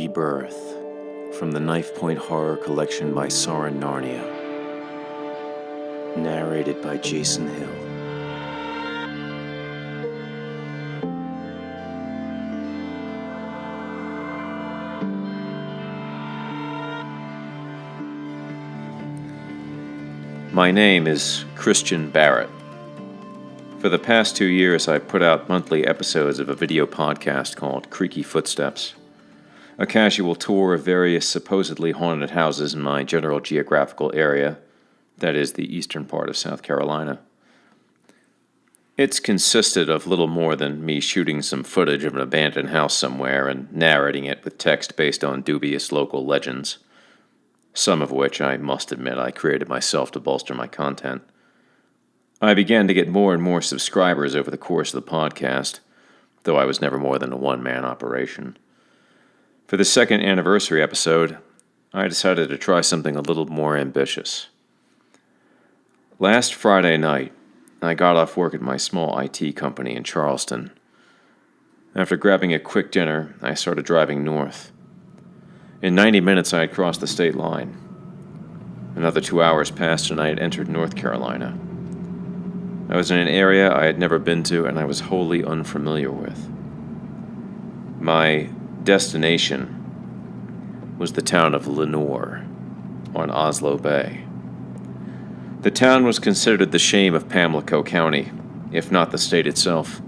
Rebirth from the Knifepoint Horror Collection by Soren Narnia. Narrated by Jason Hill. My name is Christian Barrett. For the past 2 years, I've put out monthly episodes of a video podcast called Creaky Footsteps, a casual tour of various supposedly haunted houses in my general geographical area, that is, the eastern part of South Carolina. It's consisted of little more than me shooting some footage of an abandoned house somewhere and narrating it with text based on dubious local legends, some of which I must admit I created myself to bolster my content. I began to get more and more subscribers over the course of the podcast, though I was never more than a one-man operation. For the second anniversary episode, I decided to try something a little more ambitious. Last Friday night, I got off work at my small IT company in Charleston. After grabbing a quick dinner, I started driving north. In 90 minutes, I had crossed the state line. Another 2 hours passed and I had entered North Carolina. I was in an area I had never been to and I was wholly unfamiliar with. My destination was the town of Lenoir on Oslo Bay. The town was considered the shame of Pamlico County, if not the state itself.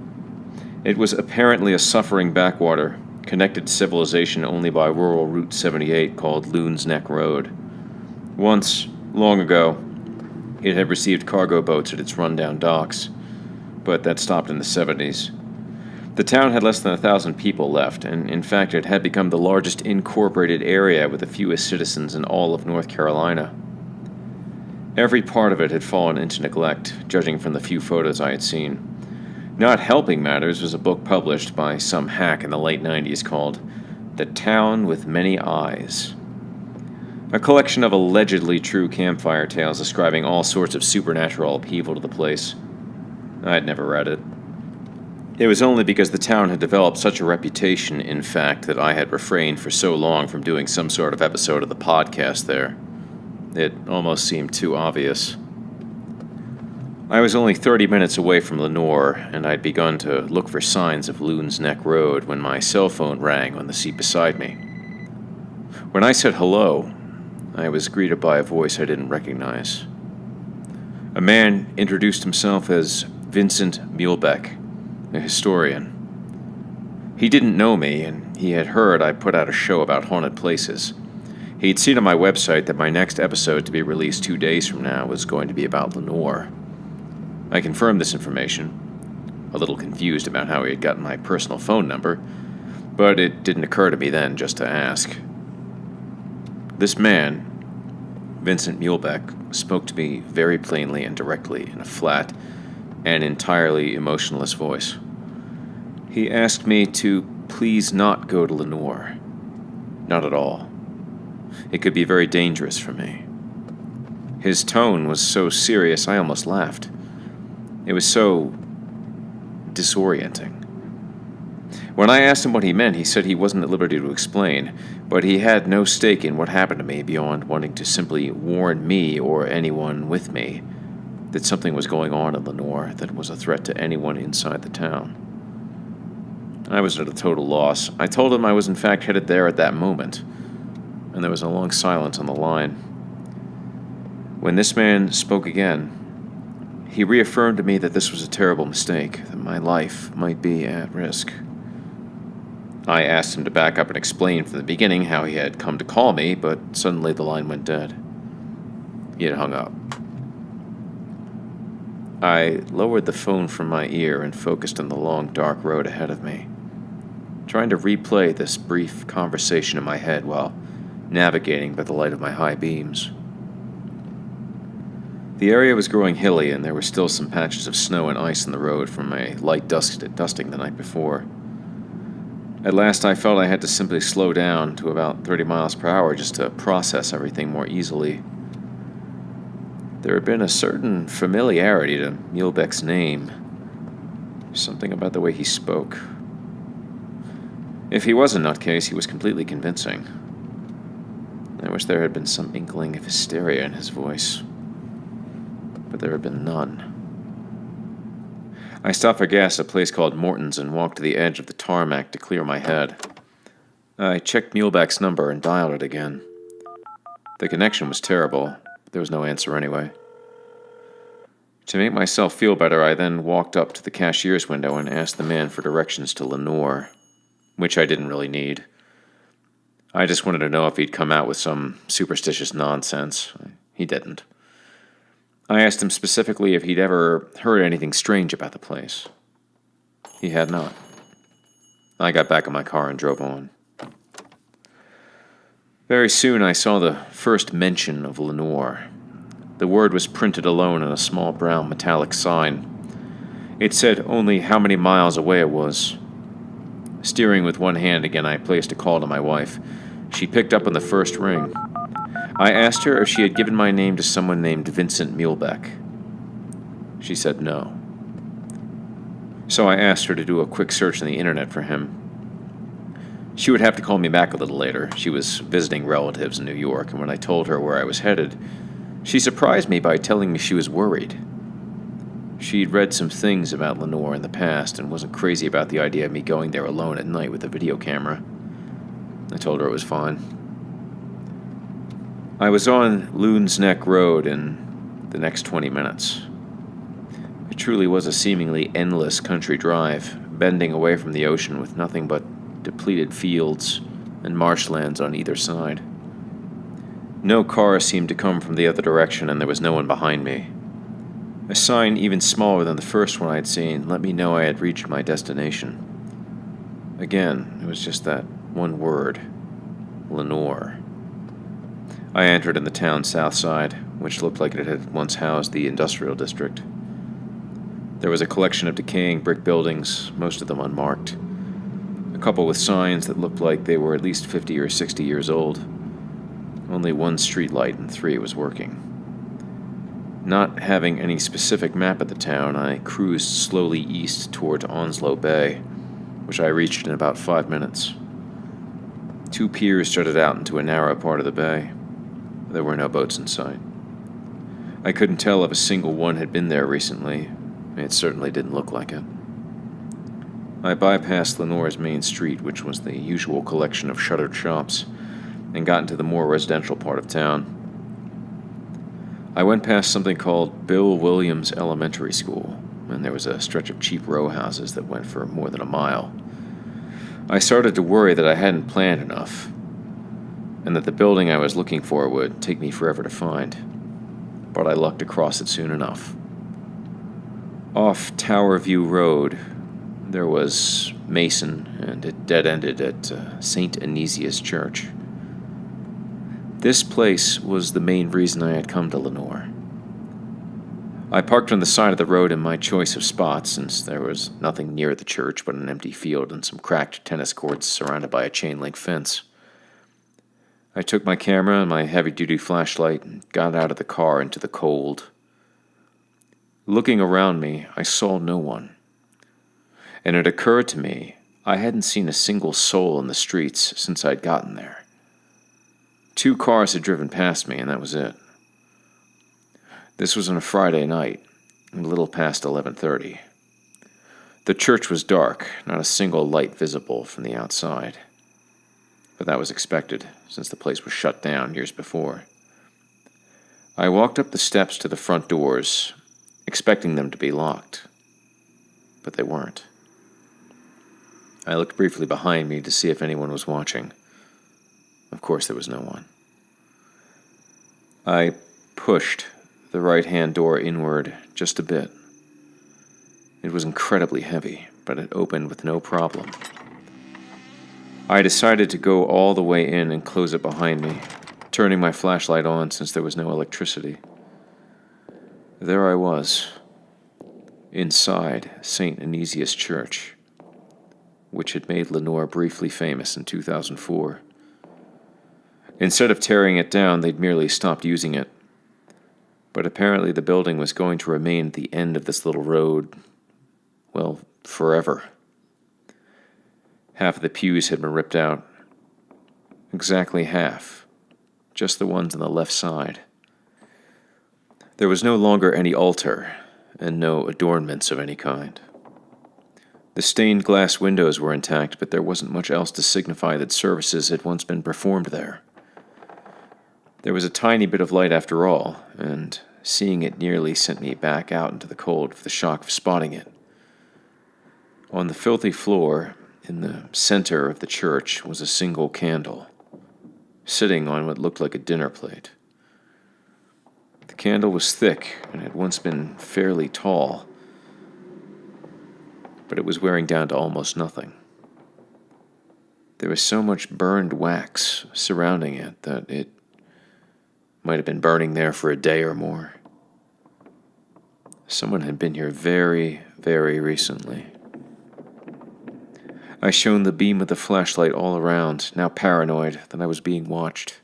It was apparently a suffering backwater, connected to civilization only by rural Route 78 called Loon's Neck Road. Once, long ago, it had received cargo boats at its rundown docks, but that stopped in the 70s. The town had less than 1,000 people left, and in fact it had become the largest incorporated area with the fewest citizens in all of North Carolina. Every part of it had fallen into neglect, judging from the few photos I had seen. Not helping matters was a book published by some hack in the late 90s called The Town with Many Eyes, a collection of allegedly true campfire tales describing all sorts of supernatural upheaval to the place. I'd never read it. It was only because the town had developed such a reputation, in fact, that I had refrained for so long from doing some sort of episode of the podcast there. It almost seemed too obvious. I was only 30 minutes away from Lenoir, and I'd begun to look for signs of Loon's Neck Road when my cell phone rang on the seat beside me. When I said hello, I was greeted by a voice I didn't recognize. A man introduced himself as Vincent Muehlbeck, a historian. He didn't know me, and he had heard I put out a show about haunted places. He'd seen on my website that my next episode to be released 2 days from now was going to be about Lenoir. I confirmed this information, a little confused about how he had gotten my personal phone number, but it didn't occur to me then just to ask. This man, Vincent Muehlbeck, spoke to me very plainly and directly in a flat and entirely emotionless voice. He asked me to please not go to Lenoir. Not at all. It could be very dangerous for me. His tone was so serious I almost laughed. It was so disorienting. When I asked him what he meant, he said he wasn't at liberty to explain, but he had no stake in what happened to me beyond wanting to simply warn me or anyone with me that something was going on in Lenoir that was a threat to anyone inside the town. I was at a total loss. I told him I was in fact headed there at that moment, and there was a long silence on the line. When this man spoke again, he reaffirmed to me that this was a terrible mistake, that my life might be at risk. I asked him to back up and explain from the beginning how he had come to call me, but suddenly the line went dead. He had hung up. I lowered the phone from my ear and focused on the long, dark road ahead of me, trying to replay this brief conversation in my head while navigating by the light of my high beams. The area was growing hilly, and there were still some patches of snow and ice on the road from a light dusting the night before. At last, I felt I had to simply slow down to about 30 miles per hour just to process everything more easily. There had been a certain familiarity to Muehlbeck's name, something about the way he spoke. If he was a nutcase, he was completely convincing. I wish there had been some inkling of hysteria in his voice, but there had been none. I stopped for gas at a place called Morton's and walked to the edge of the tarmac to clear my head. I checked Muleback's number and dialed it again. The connection was terrible, but there was no answer anyway. To make myself feel better, I then walked up to the cashier's window and asked the man for directions to Lenoir, which I didn't really need. I just wanted to know if he'd come out with some superstitious nonsense. He didn't. I asked him specifically if he'd ever heard anything strange about the place. He had not. I got back in my car and drove on. Very soon I saw the first mention of Lenoir. The word was printed alone on a small brown metallic sign. It said only how many miles away it was. Steering with one hand again, I placed a call to my wife. She picked up on the first ring. I asked her if she had given my name to someone named Vincent Mulebeck. She said no. So I asked her to do a quick search on the internet for him. She would have to call me back a little later. She was visiting relatives in New York, and when I told her where I was headed, she surprised me by telling me she was worried. She'd read some things about Lenoir in the past and wasn't crazy about the idea of me going there alone at night with a video camera. I told her it was fine. I was on Loon's Neck Road in the next 20 minutes. It truly was a seemingly endless country drive, bending away from the ocean with nothing but depleted fields and marshlands on either side. No car seemed to come from the other direction, and there was no one behind me. A sign even smaller than the first one I'd seen let me know I had reached my destination. Again, it was just that one word, Lenoir. I entered in the town's south side, which looked like it had once housed the industrial district. There was a collection of decaying brick buildings, most of them unmarked. A couple with signs that looked like they were at least 50 or 60 years old. Only one street light in 3 was working. Not having any specific map of the town, I cruised slowly east towards Onslow Bay, which I reached in about 5 minutes. 2 piers jutted out into a narrow part of the bay. There were no boats in sight. I couldn't tell if a single one had been there recently. It certainly didn't look like it. I bypassed Lenoir's main street, which was the usual collection of shuttered shops, and got into the more residential part of town. I went past something called Bill Williams Elementary School, and there was a stretch of cheap row houses that went for more than a mile. I started to worry that I hadn't planned enough, and that the building I was looking for would take me forever to find, but I lucked across it soon enough. Off Tower View Road, there was Mason, and it dead-ended at St. Anesius Church. This place was the main reason I had come to Lenoir. I parked on the side of the road in my choice of spots, since there was nothing near the church but an empty field and some cracked tennis courts surrounded by a chain-link fence. I took my camera and my heavy-duty flashlight and got out of the car into the cold. Looking around me, I saw no one. And it occurred to me I hadn't seen a single soul in the streets since I'd gotten there. 2 cars had driven past me, and that was it. This was on a Friday night, a little past 11:30. The church was dark, not a single light visible from the outside. But that was expected, since the place was shut down years before. I walked up the steps to the front doors, expecting them to be locked. But they weren't. I looked briefly behind me to see if anyone was watching. Of course there was no one. I pushed the right-hand door inward just a bit. It was incredibly heavy, but it opened with no problem. I decided to go all the way in and close it behind me, turning my flashlight on since there was no electricity. There I was, inside St. Anesius Church, which had made Lenoir briefly famous in 2004. Instead of tearing it down, they'd merely stopped using it. But apparently the building was going to remain at the end of this little road, well, forever. Half of the pews had been ripped out. Exactly half. Just the ones on the left side. There was no longer any altar, and no adornments of any kind. The stained glass windows were intact, but there wasn't much else to signify that services had once been performed there. There was a tiny bit of light after all, and seeing it nearly sent me back out into the cold with the shock of spotting it. On the filthy floor, in the center of the church, was a single candle, sitting on what looked like a dinner plate. The candle was thick and had once been fairly tall, but it was wearing down to almost nothing. There was so much burned wax surrounding it that it might have been burning there for a day or more. Someone had been here very, very recently. I shone the beam of the flashlight all around, now paranoid that I was being watched.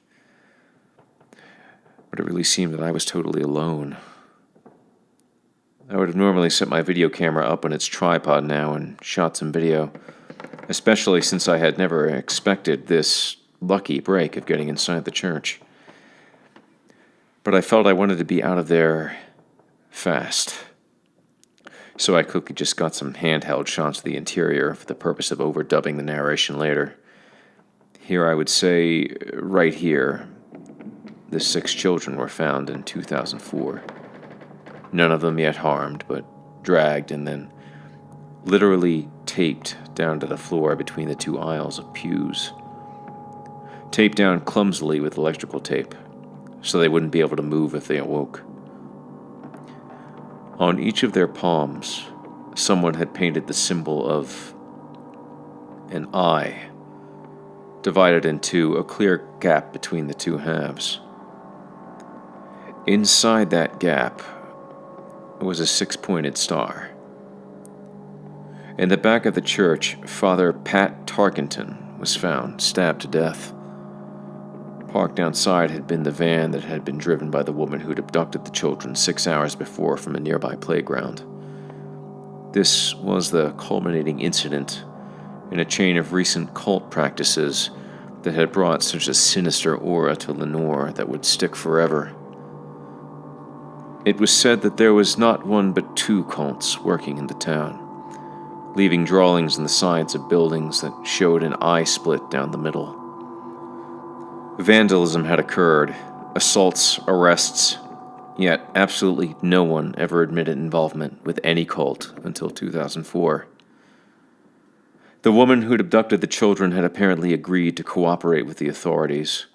But it really seemed that I was totally alone. I would have normally set my video camera up on its tripod now and shot some video, especially since I had never expected this lucky break of getting inside the church. But I felt I wanted to be out of there fast. So I quickly just got some handheld shots of the interior for the purpose of overdubbing the narration later. Here I would say, right here, the 6 children were found in 2004. None of them yet harmed, but dragged and then literally taped down to the floor between the 2 aisles of pews. Taped down clumsily with electrical tape, so they wouldn't be able to move if they awoke. On each of their palms, someone had painted the symbol of an eye, divided into a clear gap between the 2 halves. Inside that gap was a 6-pointed star. In the back of the church, Father Pat Tarkenton was found, stabbed to death. Parked outside had been the van that had been driven by the woman who'd abducted the children 6 hours before from a nearby playground. This was the culminating incident in a chain of recent cult practices that had brought such a sinister aura to Lenoir that would stick forever. It was said that there was not 1 but 2 cults working in the town, leaving drawings on the sides of buildings that showed an eye split down the middle. Vandalism had occurred, assaults, arrests, yet absolutely no one ever admitted involvement with any cult until 2004. The woman who'd abducted the children had apparently agreed to cooperate with the authorities,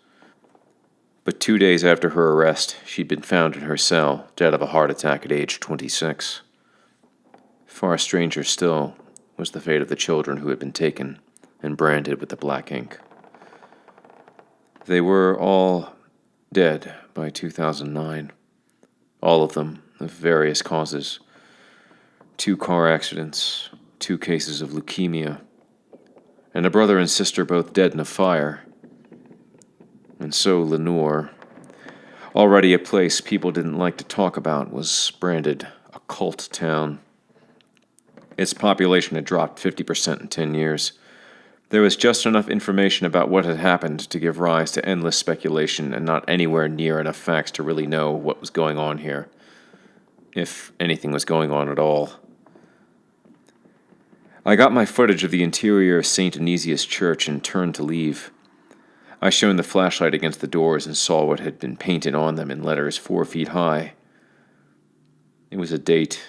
but 2 days after her arrest, she'd been found in her cell, dead of a heart attack at age 26. Far stranger still was the fate of the children who had been taken and branded with the black ink. They were all dead by 2009. All of them of various causes. 2 car accidents, 2 cases of leukemia, and a brother and sister both dead in a fire. And so Lenoir, already a place people didn't like to talk about, was branded a cult town. Its population had dropped 50% in 10 years. There was just enough information about what had happened to give rise to endless speculation and not anywhere near enough facts to really know what was going on here, if anything was going on at all. I got my footage of the interior of St. Anesius Church and turned to leave. I shone the flashlight against the doors and saw what had been painted on them in letters 4 feet high. It was a date.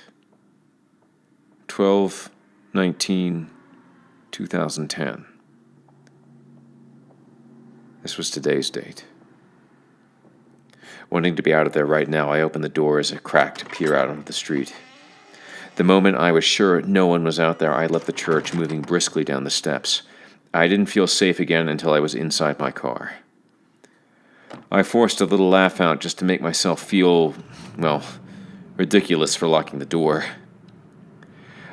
12/19/2010. This was today's date. Wanting to be out of there right now, I opened the doors a crack to peer out onto the street. The moment I was sure no one was out there, I left the church, moving briskly down the steps. I didn't feel safe again until I was inside my car. I forced a little laugh out just to make myself feel, well, ridiculous for locking the door.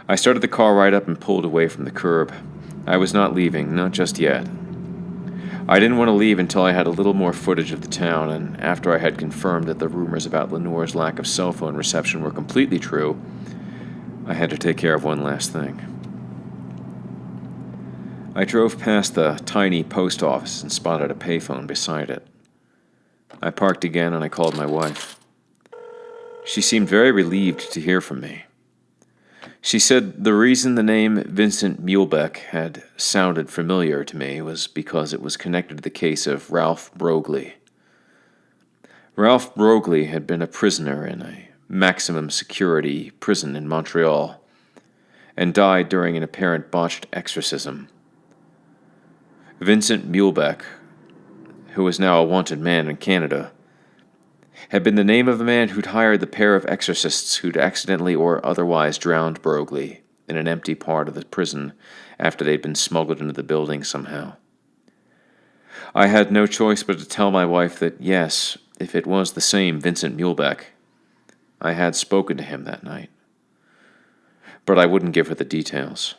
I started the car right up and pulled away from the curb. I was not leaving, not just yet. I didn't want to leave until I had a little more footage of the town, and after I had confirmed that the rumors about Lenoir's lack of cell phone reception were completely true, I had to take care of one last thing. I drove past the tiny post office and spotted a payphone beside it. I parked again and I called my wife. She seemed very relieved to hear from me. She said the reason the name Vincent Muehlbeck had sounded familiar to me was because it was connected to the case of Ralph Broglie. Ralph Broglie had been a prisoner in a maximum security prison in Montreal and died during an apparent botched exorcism. Vincent Muehlbeck, who was now a wanted man in Canada, had been the name of a man who'd hired the pair of exorcists who'd accidentally or otherwise drowned Broglie in an empty part of the prison after they'd been smuggled into the building somehow. I had no choice but to tell my wife that, yes, if it was the same Vincent Muehlbeck, I had spoken to him that night. But I wouldn't give her the details.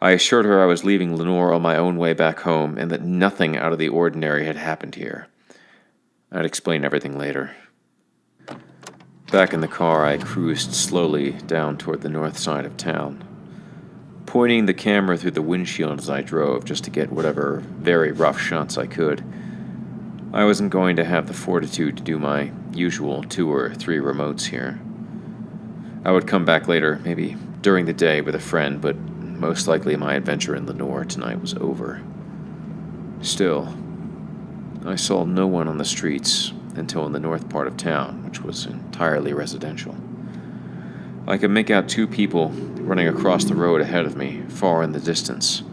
I assured her I was leaving Lenoir on my own way back home and that nothing out of the ordinary had happened here. I'd explain everything later. Back in the car, I cruised slowly down toward the north side of town, pointing the camera through the windshield as I drove just to get whatever very rough shots I could. I wasn't going to have the fortitude to do my usual 2 or 3 remotes here. I would come back later, maybe during the day with a friend, but most likely my adventure in Lenoir tonight was over. Still, I saw no one on the streets until in the north part of town, which was entirely residential. I could make out 2 people running across the road ahead of me, far in the distance,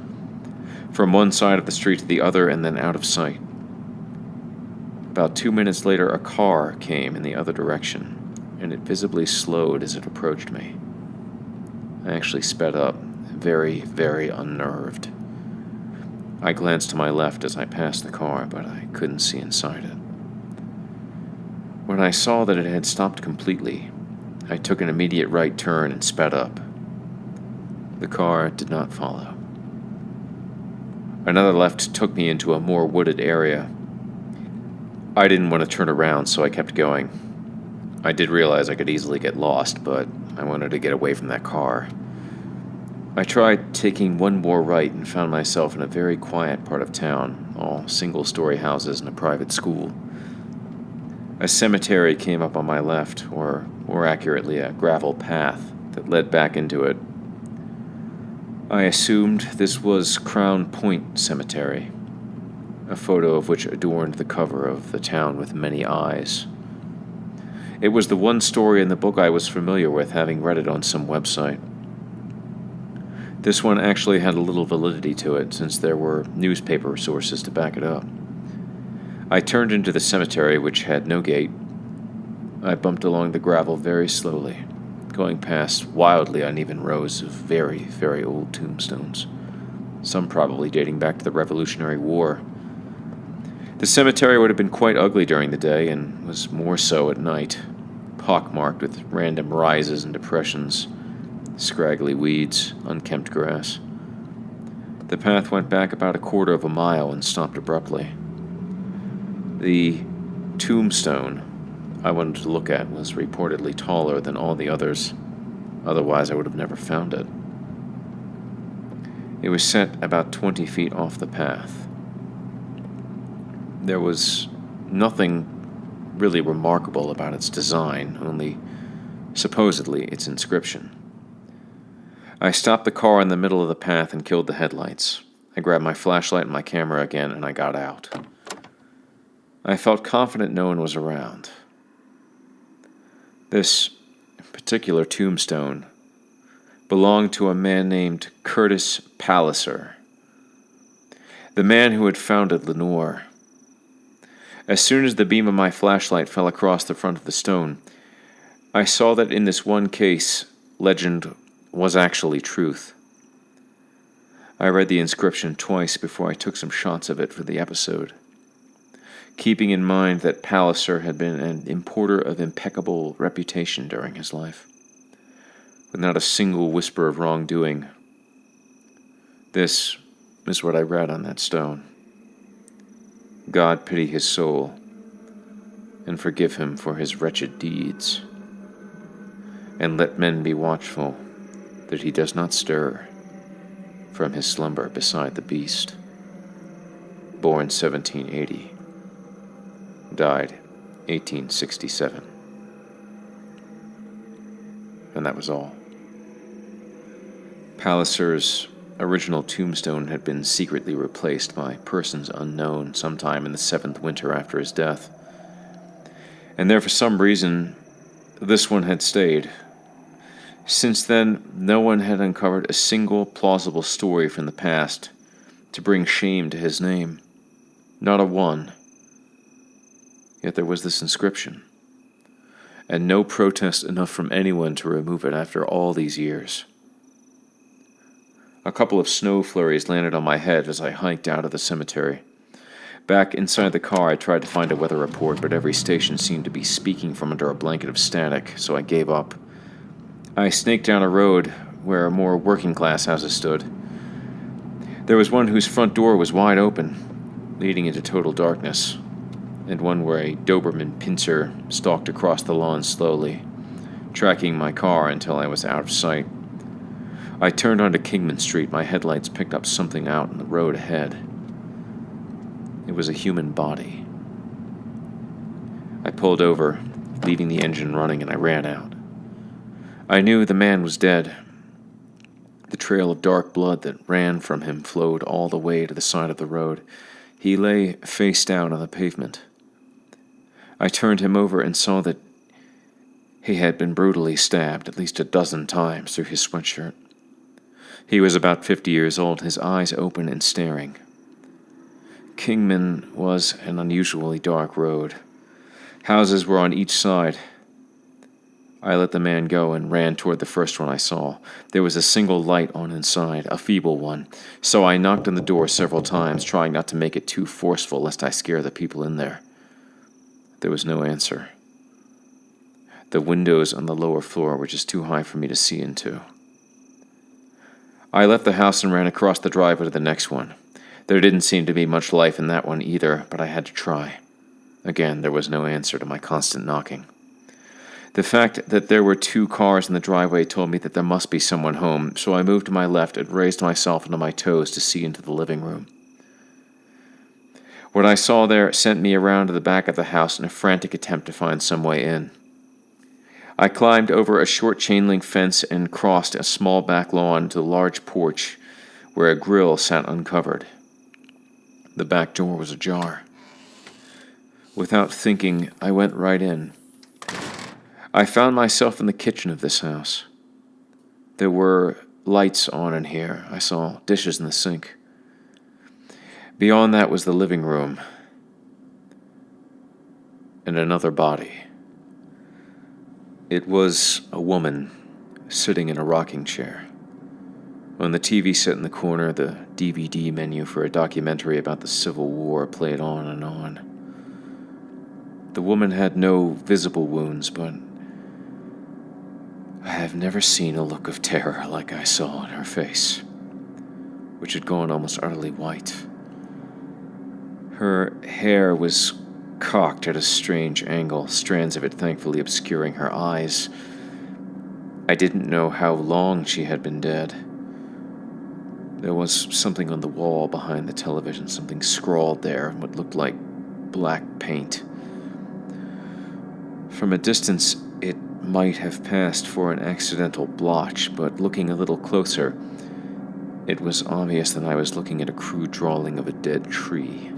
from one side of the street to the other and then out of sight. About 2 minutes later, a car came in the other direction, and it visibly slowed as it approached me. I actually sped up, very, very unnerved. I glanced to my left as I passed the car, but I couldn't see inside it. When I saw that it had stopped completely, I took an immediate right turn and sped up. The car did not follow. Another left took me into a more wooded area. I didn't want to turn around, so I kept going. I did realize I could easily get lost, but I wanted to get away from that car. I tried taking one more right and found myself in a very quiet part of town, all single-story houses and a private school. A cemetery came up on my left, or more accurately, a gravel path that led back into it. I assumed this was Crown Point Cemetery, a photo of which adorned the cover of The Town with Many Eyes. It was the one story in the book I was familiar with, having read it on some website. This one actually had a little validity to it, since there were newspaper sources to back it up. I turned into the cemetery, which had no gate. I bumped along the gravel very slowly, going past wildly uneven rows of very, very old tombstones, some probably dating back to the Revolutionary War. The cemetery would have been quite ugly during the day, and was more so at night, pockmarked with random rises and depressions, scraggly weeds, unkempt grass. The path went back about 1/4 of a mile and stopped abruptly. The tombstone I wanted to look at was reportedly taller than all the others, otherwise I would have never found it. It was set about 20 feet off the path. There was nothing really remarkable about its design, only supposedly its inscription. I stopped the car in the middle of the path and killed the headlights. I grabbed my flashlight and my camera again, and I got out. I felt confident no one was around. This particular tombstone belonged to a man named Curtis Palliser, the man who had founded Lenoir. As soon as the beam of my flashlight fell across the front of the stone, I saw that in this one case, legend was actually truth. I read the inscription twice before I took some shots of it for the episode, keeping in mind that Palliser had been an importer of impeccable reputation during his life, with not a single whisper of wrongdoing. This is what I read on that stone. God pity his soul, and forgive him for his wretched deeds, and let men be watchful that he does not stir, from his slumber beside the beast. Born 1780, died 1867. And that was all. Palliser's original tombstone had been secretly replaced by persons unknown sometime in the 7th winter after his death. And there, for some reason, this one had stayed. Since then, no one had uncovered a single plausible story from the past to bring shame to his name. Not a one. Yet there was this inscription, and no protest enough from anyone to remove it after all these years. A couple of snow flurries landed on my head as I hiked out of the cemetery. Back inside the car, I tried to find a weather report, but every station seemed to be speaking from under a blanket of static, so I gave up. I snaked down a road where more working-class houses stood. There was one whose front door was wide open, leading into total darkness, and one where a Doberman pincer stalked across the lawn slowly, tracking my car until I was out of sight. I turned onto Kingman Street. My headlights picked up something out in the road ahead. It was a human body. I pulled over, leaving the engine running, and I ran out. I knew the man was dead. The trail of dark blood that ran from him flowed all the way to the side of the road. He lay face down on the pavement. I turned him over and saw that he had been brutally stabbed at least a dozen times through his sweatshirt. He was about 50 years old, his eyes open and staring. Kingman was an unusually dark road. Houses were on each side. I let the man go and ran toward the first one I saw. There was a single light on inside, a feeble one, so I knocked on the door several times, trying not to make it too forceful lest I scare the people in there. There was no answer. The windows on the lower floor were just too high for me to see into. I left the house and ran across the driveway to the next one. There didn't seem to be much life in that one either, but I had to try. Again, there was no answer to my constant knocking. The fact that there were 2 cars in the driveway told me that there must be someone home, so I moved to my left and raised myself onto my toes to see into the living room. What I saw there sent me around to the back of the house in a frantic attempt to find some way in. I climbed over a short chain-link fence and crossed a small back lawn to a large porch where a grill sat uncovered. The back door was ajar. Without thinking, I went right in. I found myself in the kitchen of this house. There were lights on in here. I saw dishes in the sink. Beyond that was the living room and another body. It was a woman sitting in a rocking chair. On the TV set in the corner, the DVD menu for a documentary about the Civil War played on and on. The woman had no visible wounds, but I have never seen a look of terror like I saw on her face, which had gone almost utterly white. Her hair was cocked at a strange angle, strands of it thankfully obscuring her eyes. I didn't know how long she had been dead. There was something on the wall behind the television, something scrawled there, what looked like black paint. From a distance, it might have passed for an accidental blotch, but looking a little closer, it was obvious that I was looking at a crude drawing of a dead tree.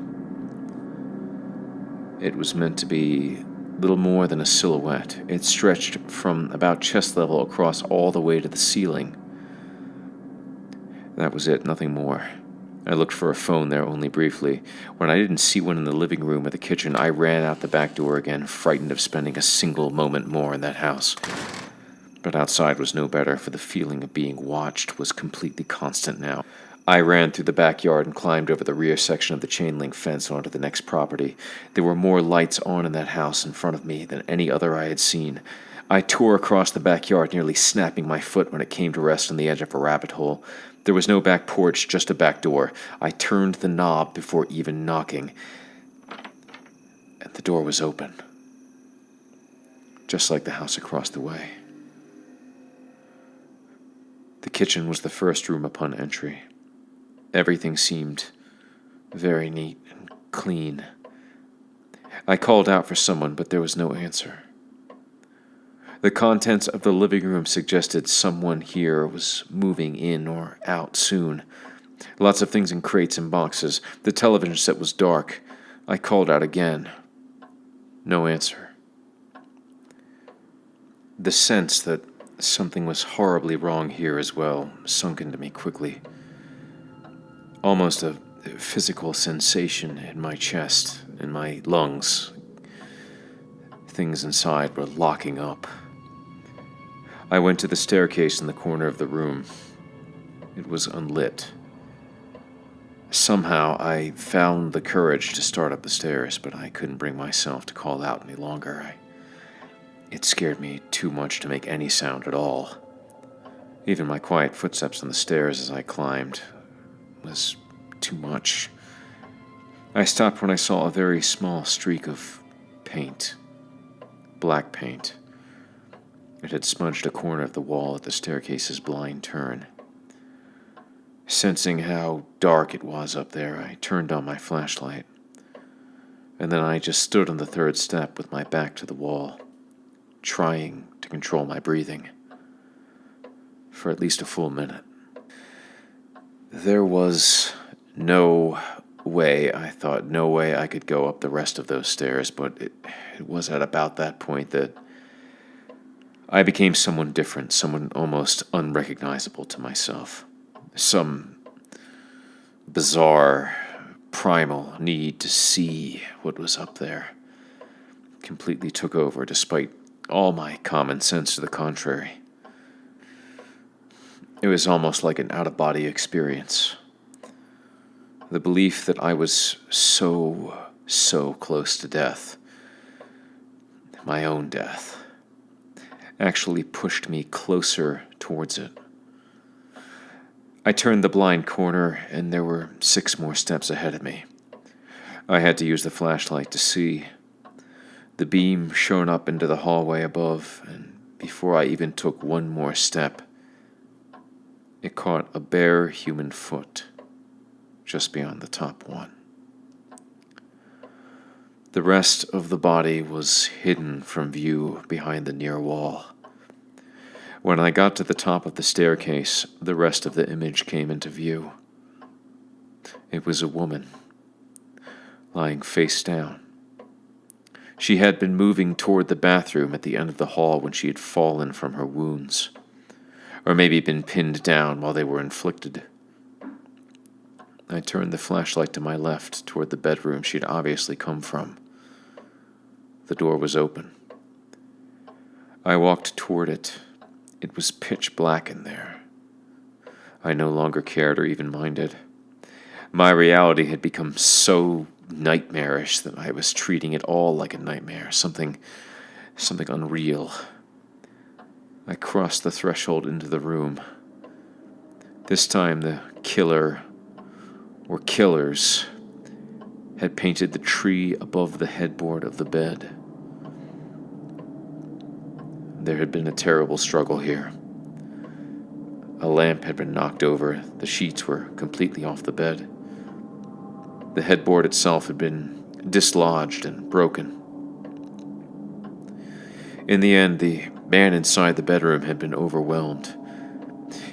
It was meant to be little more than a silhouette. It stretched from about chest level across all the way to the ceiling. That was it, nothing more. I looked for a phone there only briefly. When I didn't see one in the living room or the kitchen, I ran out the back door again, frightened of spending a single moment more in that house. But outside was no better, for the feeling of being watched was completely constant now. I ran through the backyard and climbed over the rear section of the chain-link fence onto the next property. There were more lights on in that house in front of me than any other I had seen. I tore across the backyard, nearly snapping my foot when it came to rest on the edge of a rabbit hole. There was no back porch, just a back door. I turned the knob before even knocking, and the door was open, just like the house across the way. The kitchen was the first room upon entry. Everything seemed very neat and clean. I called out for someone, but there was no answer. The contents of the living room suggested someone here was moving in or out soon. Lots of things in crates and boxes. The television set was dark. I called out again. No answer. The sense that something was horribly wrong here as well sunk into me quickly. Almost a physical sensation in my chest, in my lungs. Things inside were locking up. I went to the staircase in the corner of the room. It was unlit. Somehow I found the courage to start up the stairs, but I couldn't bring myself to call out any longer. It scared me too much to make any sound at all. Even my quiet footsteps on the stairs as I climbed was too much. I stopped when I saw a very small streak of paint. Black paint. It had smudged a corner of the wall at the staircase's blind turn. Sensing how dark it was up there, I turned on my flashlight. And then I just stood on the third step with my back to the wall, trying to control my breathing. For at least a full minute. There was no way I could go up the rest of those stairs, but it was at about that point that I became someone different, someone almost unrecognizable to myself. Some bizarre, primal need to see what was up there completely took over, despite all my common sense to the contrary. It was almost like an out-of-body experience. The belief that I was so close to death, my own death, actually pushed me closer towards it. I turned the blind corner, and there were 6 more steps ahead of me. I had to use the flashlight to see. The beam shone up into the hallway above, and before I even took one more step, it caught a bare human foot just beyond the top one. The rest of the body was hidden from view behind the near wall. When I got to the top of the staircase, the rest of the image came into view. It was a woman, lying face down. She had been moving toward the bathroom at the end of the hall when she had fallen from her wounds, or maybe been pinned down while they were inflicted. I turned the flashlight to my left toward the bedroom she'd obviously come from. The door was open. I walked toward it. It was pitch black in there. I no longer cared or even minded. My reality had become so nightmarish that I was treating it all like a nightmare, something unreal. I crossed the threshold into the room. This time the killer, or killers, had painted the tree above the headboard of the bed. There had been a terrible struggle here. A lamp had been knocked over. The sheets were completely off the bed. The headboard itself had been dislodged and broken. In the end, the man inside the bedroom had been overwhelmed.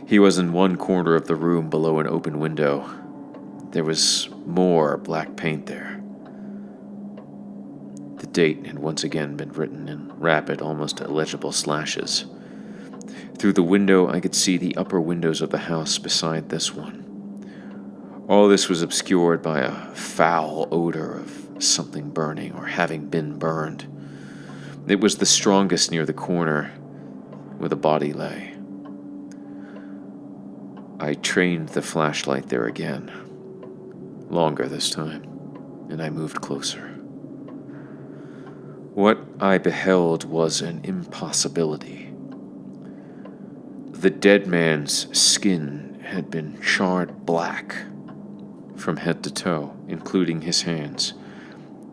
He was in one corner of the room below an open window. There was more black paint there. The date had once again been written in rapid, almost illegible slashes. Through the window, I could see the upper windows of the house beside this one. All this was obscured by a foul odor of something burning or having been burned. It was the strongest near the corner where the body lay. I trained the flashlight there again. Longer this time, and I moved closer. What I beheld was an impossibility. The dead man's skin had been charred black from head to toe, including his hands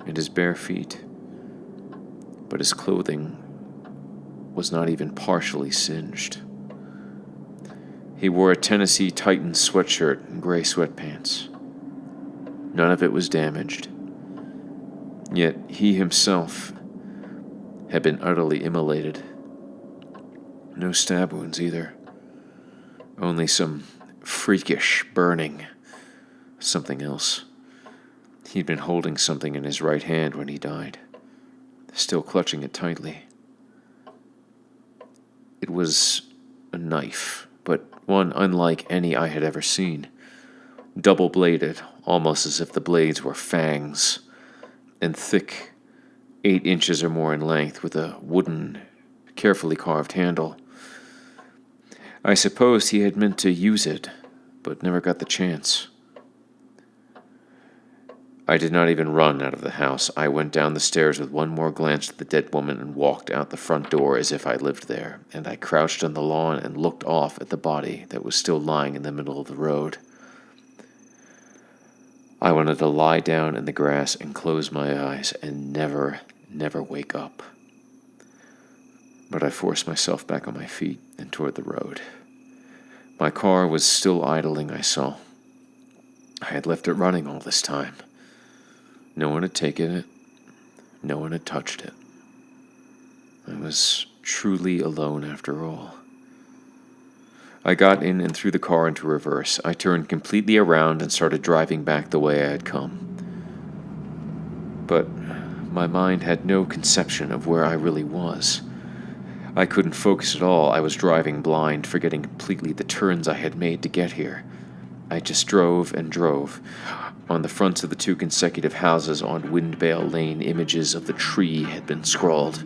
and his bare feet. But his clothing was not even partially singed. He wore a Tennessee Titans sweatshirt and gray sweatpants. None of it was damaged. Yet he himself had been utterly immolated. No stab wounds either. Only some freakish burning. Something else. He'd been holding something in his right hand when he died, still clutching it tightly. It was a knife, but one unlike any I had ever seen. Double-bladed, almost as if the blades were fangs, and thick, 8 inches or more in length, with a wooden, carefully carved handle. I supposed he had meant to use it, but never got the chance. I did not even run out of the house. I went down the stairs with one more glance at the dead woman and walked out the front door as if I lived there, and I crouched on the lawn and looked off at the body that was still lying in the middle of the road. I wanted to lie down in the grass and close my eyes and never wake up. But I forced myself back on my feet and toward the road. My car was still idling, I saw. I had left it running all this time. No one had taken it. No one had touched it. I was truly alone after all. I got in and threw the car into reverse. I turned completely around and started driving back the way I had come. But my mind had no conception of where I really was. I couldn't focus at all. I was driving blind, forgetting completely the turns I had made to get here. I just drove and drove. On the fronts of the 2 consecutive houses on Windbale Lane, images of the tree had been scrawled.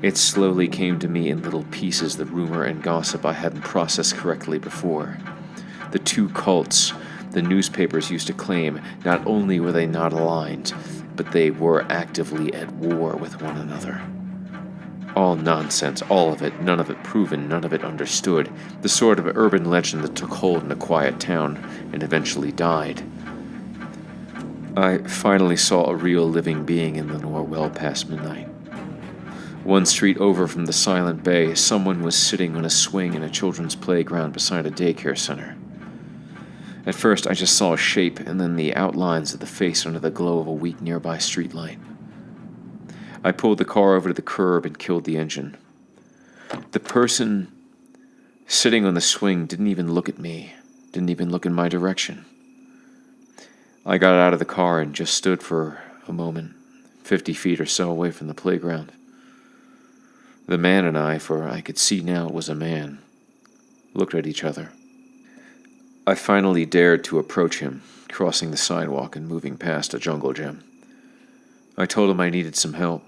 It slowly came to me in little pieces, the rumor and gossip I hadn't processed correctly before. The 2 cults the newspapers used to claim, not only were they not aligned, but they were actively at war with one another. All nonsense, all of it, none of it proven, none of it understood. The sort of urban legend that took hold in a quiet town and eventually died. I finally saw a real living being in Lenoir well past midnight. One street over from the Silent Bay, someone was sitting on a swing in a children's playground beside a daycare center. At first, I just saw a shape and then the outlines of the face under the glow of a weak nearby streetlight. I pulled the car over to the curb and killed the engine. The person sitting on the swing didn't even look at me, didn't even look in my direction. I got out of the car and just stood for a moment, 50 feet or so away from the playground. The man and I, for I could see now it was a man, looked at each other. I finally dared to approach him, crossing the sidewalk and moving past a jungle gym. I told him I needed some help.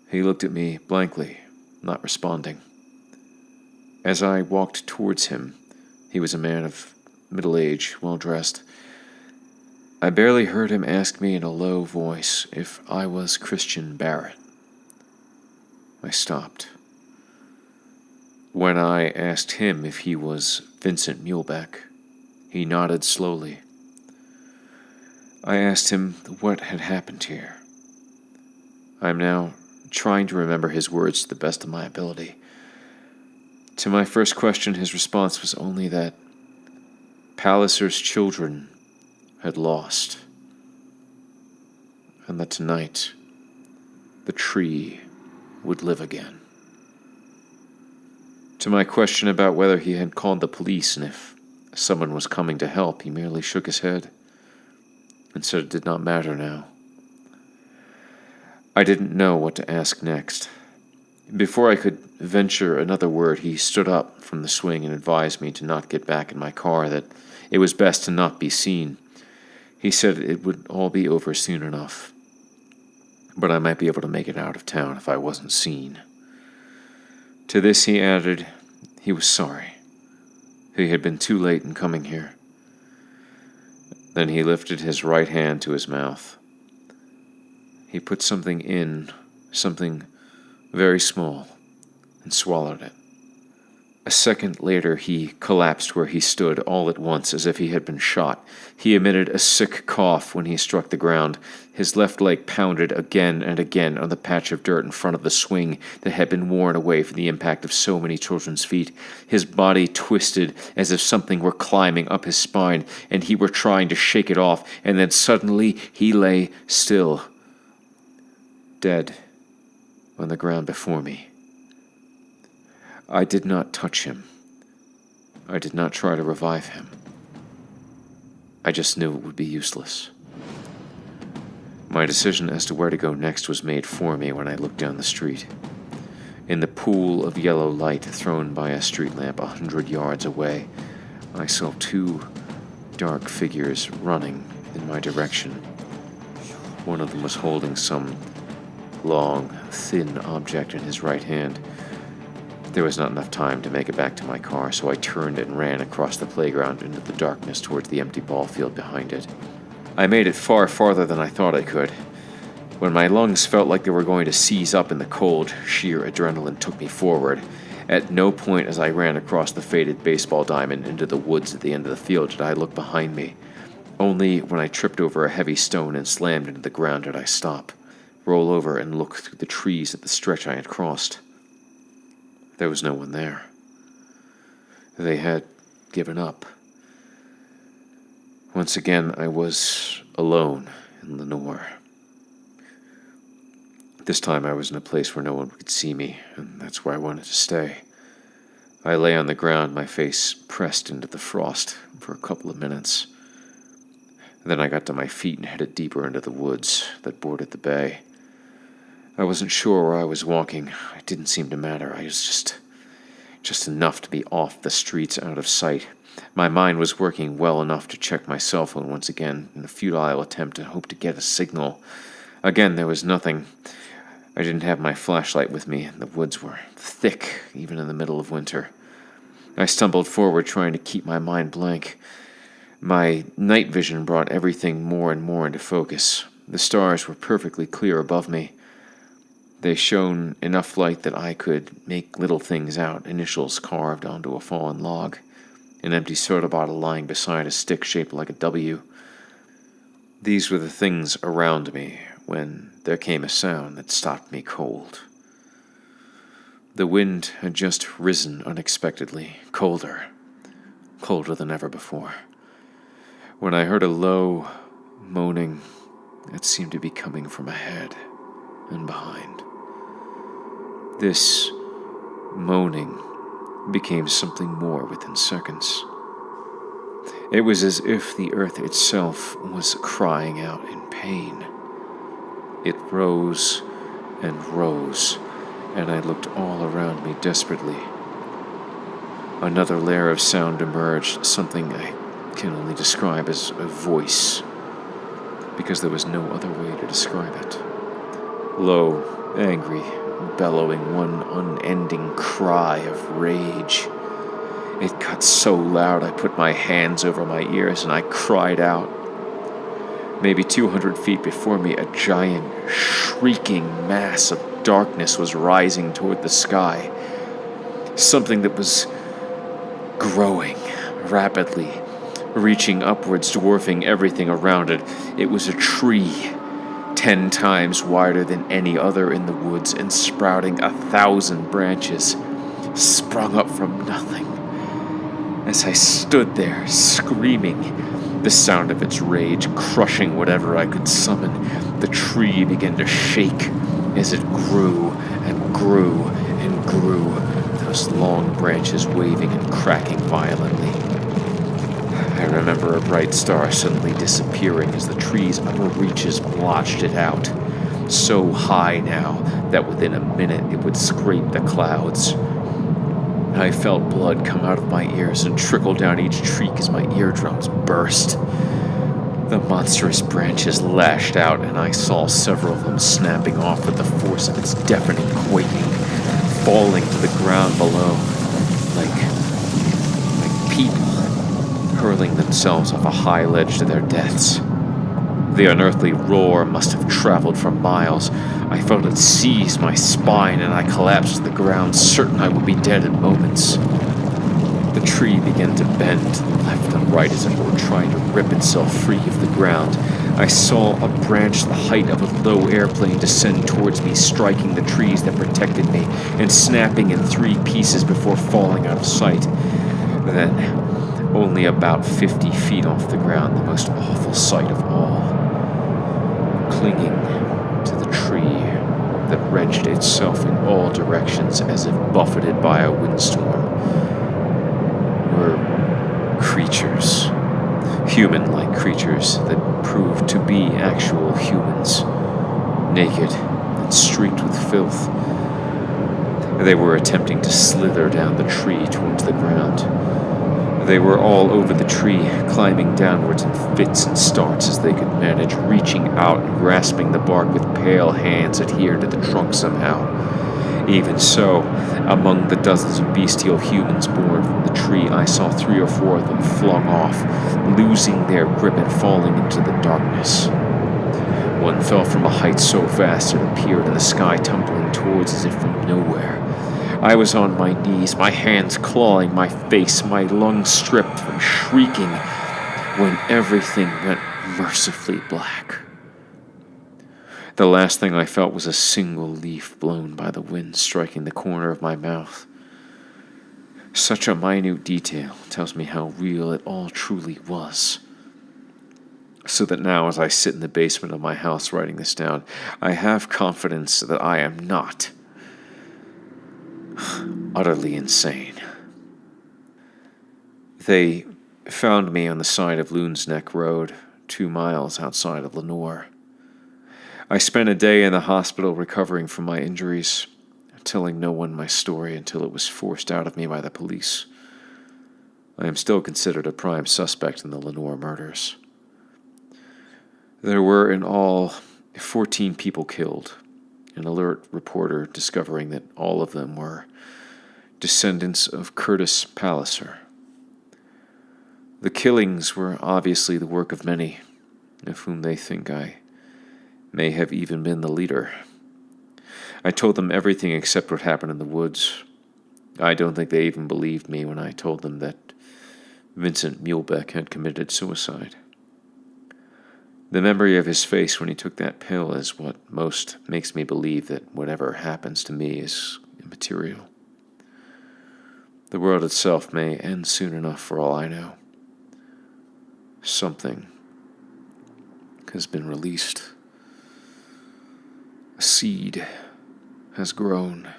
He looked at me blankly, not responding. As I walked towards him, he was a man of middle age, well-dressed. I barely heard him ask me in a low voice if I was Christian Barrett. I stopped. When I asked him if he was Vincent Mulebeck, he nodded slowly. I asked him what had happened here. I'm now trying to remember his words to the best of my ability. To my first question, his response was only that Palliser's children had lost, and that tonight the tree would live again. To my question about whether he had called the police and if someone was coming to help, he merely shook his head and said it did not matter now. I didn't know what to ask next. Before I could venture another word, he stood up from the swing and advised me to not get back in my car, that it was best to not be seen. He said it would all be over soon enough, but I might be able to make it out of town if I wasn't seen. To this he added he was sorry. He had been too late in coming here. Then he lifted his right hand to his mouth. He put something in, something very small, and swallowed it. A second later, he collapsed where he stood all at once, as if he had been shot. He emitted a sick cough when he struck the ground. His left leg pounded again and again on the patch of dirt in front of the swing that had been worn away from the impact of so many children's feet. His body twisted as if something were climbing up his spine, and he were trying to shake it off, and then suddenly he lay still, dead, on the ground before me. I did not touch him. I did not try to revive him. I just knew it would be useless. My decision as to where to go next was made for me when I looked down the street. In the pool of yellow light thrown by a street lamp 100 yards away, I saw two dark figures running in my direction. One of them was holding some long, thin object in his right hand. There was not enough time to make it back to my car, so I turned and ran across the playground into the darkness towards the empty ball field behind it. I made it far farther than I thought I could. When my lungs felt like they were going to seize up in the cold, sheer adrenaline took me forward. At no point as I ran across the faded baseball diamond into the woods at the end of the field did I look behind me. Only when I tripped over a heavy stone and slammed into the ground did I stop, roll over, and look through the trees at the stretch I had crossed. There was no one there. They had given up. Once again, I was alone in Lenoir. This time I was in a place where no one could see me, and that's where I wanted to stay. I lay on the ground, my face pressed into the frost, for a couple of minutes. Then I got to my feet and headed deeper into the woods that bordered the bay. I wasn't sure where I was walking. It didn't seem to matter. I was just enough to be off the streets, out of sight. My mind was working well enough to check my cell phone once again in a futile attempt to hope to get a signal. Again, there was nothing. I didn't have my flashlight with me, and the woods were thick, even in the middle of winter. I stumbled forward, trying to keep my mind blank. My night vision brought everything more and more into focus. The stars were perfectly clear above me. They shone enough light that I could make little things out, initials carved onto a fallen log, an empty soda bottle lying beside a stick shaped like a W. These were the things around me when there came a sound that stopped me cold. The wind had just risen unexpectedly, colder than ever before, when I heard a low moaning that seemed to be coming from ahead and behind. This moaning became something more within seconds. It was as if the earth itself was crying out in pain. It rose and rose, and I looked all around me desperately. Another layer of sound emerged, something I can only describe as a voice, because there was no other way to describe it. Low, angry, bellowing one unending cry of rage. It got so loud I put my hands over my ears and I cried out. Maybe 200 feet before me, a giant, shrieking mass of darkness was rising toward the sky. Something that was growing rapidly, reaching upwards, dwarfing everything around it. It was a tree, 10 times wider than any other in the woods, and sprouting 1,000 branches, sprung up from nothing. As I stood there, screaming, the sound of its rage crushing whatever I could summon, the tree began to shake as it grew and grew and grew, those long branches waving and cracking violently. I remember a bright star suddenly disappearing as the tree's upper reaches blotched it out, so high now that within a minute it would scrape the clouds. I felt blood come out of my ears and trickle down each cheek as my eardrums burst. The monstrous branches lashed out, and I saw several of them snapping off with the force of its deafening quaking, falling to the ground below, like people hurling themselves off a high ledge to their deaths. The unearthly roar must have traveled for miles. I felt it seize my spine, and I collapsed to the ground, certain I would be dead in moments. The tree began to bend to the left and right as if it were trying to rip itself free of the ground. I saw a branch the height of a low airplane descend towards me, striking the trees that protected me, and snapping in 3 pieces before falling out of sight. Then, only about 50 feet off the ground, the most awful sight of all. Clinging to the tree that wrenched itself in all directions as if buffeted by a windstorm, were creatures, human-like creatures that proved to be actual humans, naked and streaked with filth. They were attempting to slither down the tree towards the ground. They were all over the tree, climbing downwards in fits and starts as they could manage, reaching out and grasping the bark with pale hands adhered to the trunk somehow. Even so, among the dozens of bestial humans born from the tree, I saw 3 or 4 of them flung off, losing their grip and falling into the darkness. One fell from a height so vast it appeared in the sky, tumbling towards as if from nowhere. I was on my knees, my hands clawing my face, my lungs stripped from shrieking, when everything went mercifully black. The last thing I felt was a single leaf blown by the wind striking the corner of my mouth. Such a minute detail tells me how real it all truly was. So that now, as I sit in the basement of my house writing this down, I have confidence that I am not utterly insane. They found me on the side of Loon's Neck Road, 2 miles outside of Lenoir. I spent a day in the hospital recovering from my injuries, telling no one my story until it was forced out of me by the police. I am still considered a prime suspect in the Lenoir murders. There were in all 14 people killed, an alert reporter discovering that all of them were descendants of Curtis Palliser. The killings were obviously the work of many, of whom they think I may have even been the leader. I told them everything except what happened in the woods. I don't think they even believed me when I told them that Vincent Mulebeck had committed suicide. The memory of his face when he took that pill is what most makes me believe that whatever happens to me is immaterial. The world itself may end soon enough for all I know. Something has been released. A seed has grown.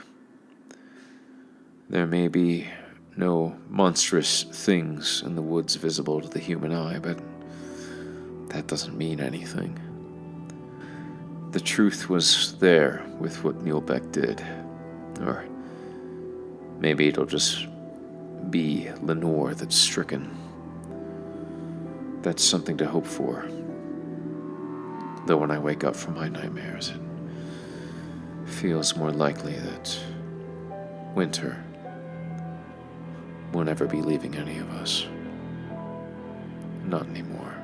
There may be no monstrous things in the woods visible to the human eye, but that doesn't mean anything. The truth was there with what Mulebeck did. Or maybe it'll just be Lenoir that's stricken. That's something to hope for. Though when I wake up from my nightmares, it feels more likely that winter won't ever be leaving any of us. Not anymore.